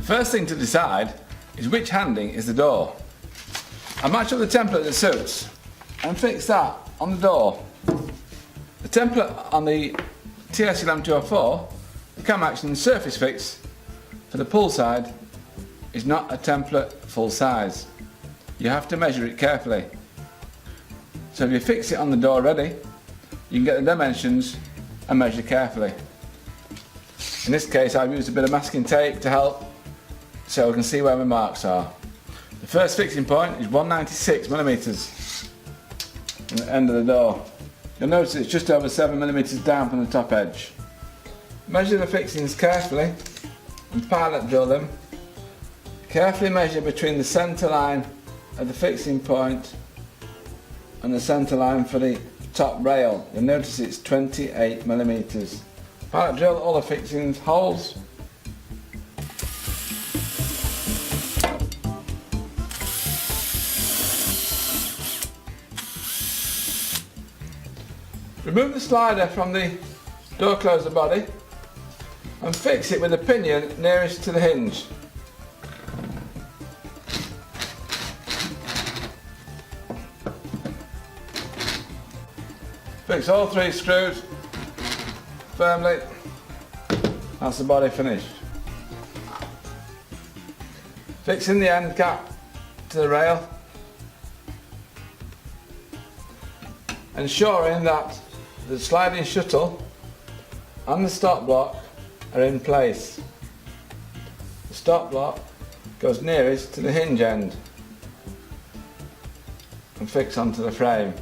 The first thing to decide is which handing is the door. I match up the template that suits and fix that on the door. The template on the TS.11204, the Cam Action surface fix for the pull side, is not a template full size. You have to measure it carefully. So if you fix it on the door ready, you can get the dimensions and measure carefully. In this case I've used a bit of masking tape to help so I can see where my marks are. The first fixing point is 196mm on the end of the door. You'll notice it's just over 7mm down from the top edge. Measure the fixings carefully and pilot drill them. Carefully measure between the centre line of the fixing point and the centre line for the top rail. You'll notice it's 28mm. Pilot drill all the fixings holes. Remove the slider from the door closer body and fix it with the pinion nearest to the hinge. Fix all 3 screws firmly. That's the body finished. Fixing the end cap to the rail, ensuring that the sliding shuttle and the stop block are in place. The stop block goes nearest to the hinge end and fix onto the frame.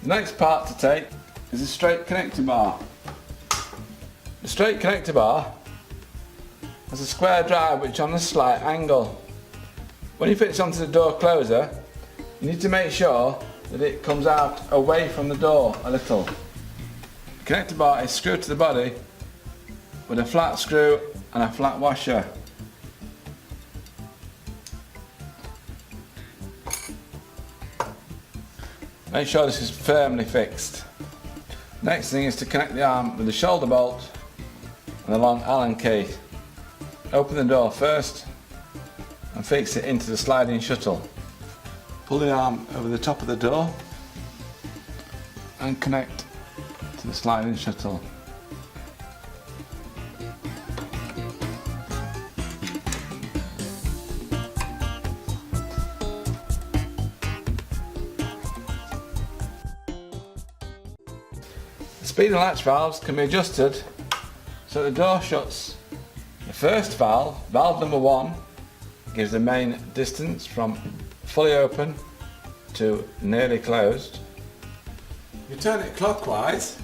The next part to take is a straight connector bar. The straight connector bar has a square drive which is on a slight angle. When you fit it onto the door closer, you need to make sure that it comes out away from the door a little. The connector bar is screwed to the body with a flat screw and a flat washer. Make sure this is firmly fixed. Next thing is to connect the arm with the shoulder bolt and the long Allen key. Open the door first and fix it into the sliding shuttle. Pull the arm over the top of the door and connect to the sliding shuttle. The speed and latch valves can be adjusted so the door shuts. The first valve, valve number 1, gives the main distance from fully open to nearly closed. If you turn it clockwise,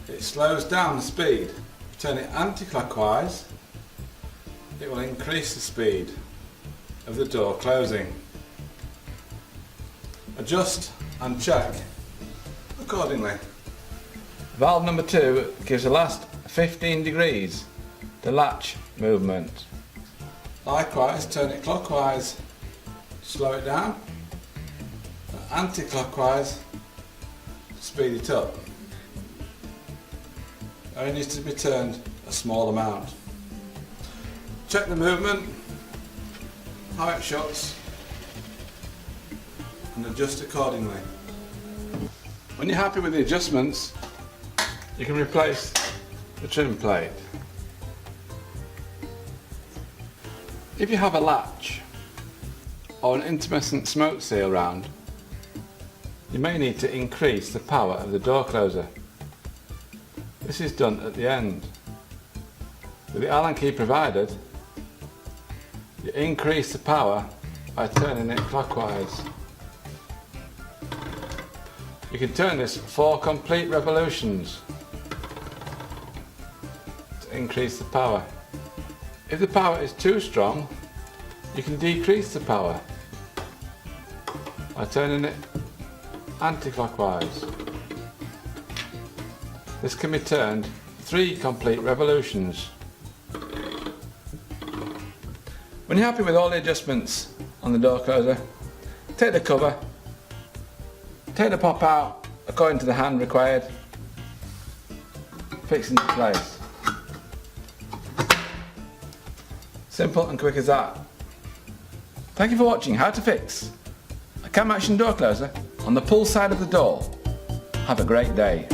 it slows down the speed. If you turn it anti-clockwise, it will increase the speed of the door closing. Adjust and check accordingly. Valve number 2 gives the last 15 degrees to latch movement. Likewise, turn it clockwise, slow it down, anti-clockwise, speed it up. It only needs to be turned a small amount. Check the movement, how it shuts, and adjust accordingly. When you're happy with the adjustments, you can replace the trim plate. If you have a latch or an intermittent smoke seal round, you may need to increase the power of the door closer. This is done at the end. With the Allen key provided, you increase the power by turning it clockwise. You can turn this 4 complete revolutions to increase the power. If the power is too strong, you can decrease the power by turning it anti-clockwise. This can be turned 3 complete revolutions. When you're happy with all the adjustments on the door closer, take the cover, take the pop out according to the hand required, fix into place. Simple and quick as that. Thank you for watching how to fix a Cam Action door closer on the pull side of the door. Have a great day.